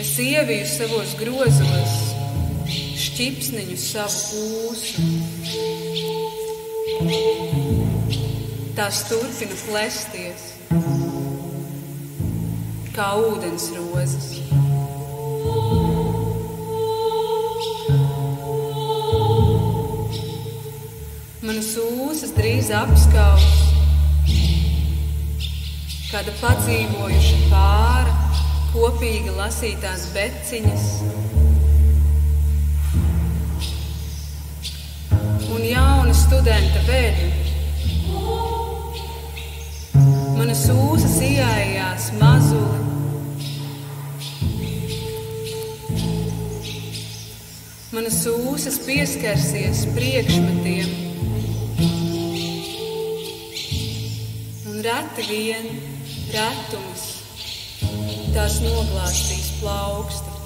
Es ieviju savos grozos šķipsniņu savu ūsu. Tās turpina plesties, kā ūdens rozes. Manas ūsas drīz apskaus, kāda padzīvojuša pāra, kopīgi lasītās beciņas un jauna studenta veļu. Manas ūsas ieaijās mazuli, manas ūsas pieskarsies priekšmetiem un reti vien retums tās noglāstīs plauksti.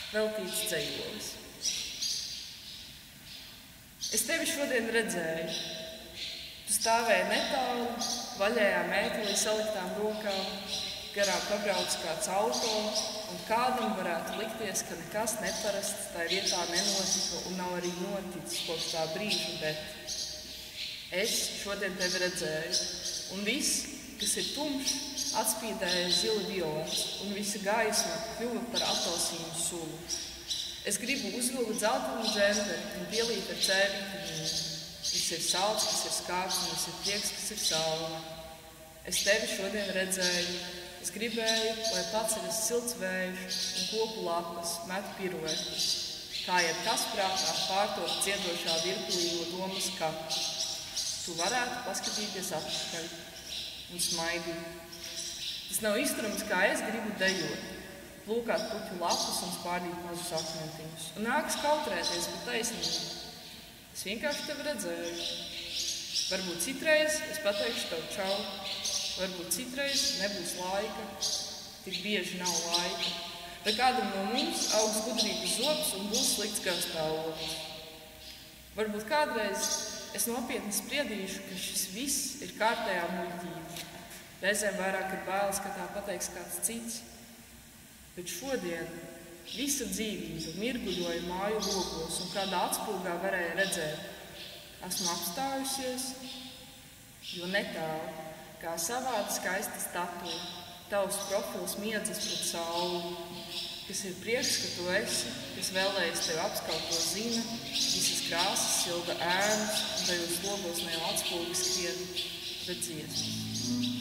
Veltīts dzejolis. Es tevi šodien redzēju. Tu stāvēji netālu, vaļējā mētelī saliktām rokām, garām pabrauc kāds auto, un kādam varētu likties, ka nekas neparasts tā vietā nenotika un nav arī noticis kopš tā brīža, bet es šodien tevi redzēju, un viss, kas ir tumšs, atspīdēja zili violets, un visa gaisma kļuva par apelsīnu sulu. Es gribu uzvilkt dzeltenu dzemberi un pielīt ar cēvīti viņu. Viss ir salds, kas ir skārs, un viss ir prieks, kas ir salma. Es tevi šodien redzēju. Es gribēju, lai paceļas silts vējš un koku lapas met piruetus, kā jebkas prātā pārtot dziedošā virpulīgo domas kapu. tu varētu paskatīties atpakaļ un smaidīt. Tas nav izturams, kā es gribu dejot, plūkāt puķu lapus un spārdīt mazus akmentiņus. Un nākas kautrēties par taisnību. Es vienkārši tevi redzēju. Varbūt citreiz es pateikšu tev čau, varbūt citreiz nebūs laika, tik bieži nav laika. Vai kādam no mums augs gudrības zobs un būs slikts garstāvoklis. Varbūt kādreiz es nopietni spriedīšu, ka šis viss ir kārtējā muļķība. Reizēm vairāk ir bailes, ka tā pateiks kāds cits. Bet šodien visa dzīvība mirguļoja māju logos un kādā atspūgā varēja redzēt. Esmu apstājusies, jo netālu, kā savāda skaista statuja, tavs profils miedzas pret sauli, kas ir prieks, ka tu esi, kas vēlējies tevi apskaut to zina, visas krāsas silda ēnas un tajos logos ne jau atspūgi skrien, bet dziesmas.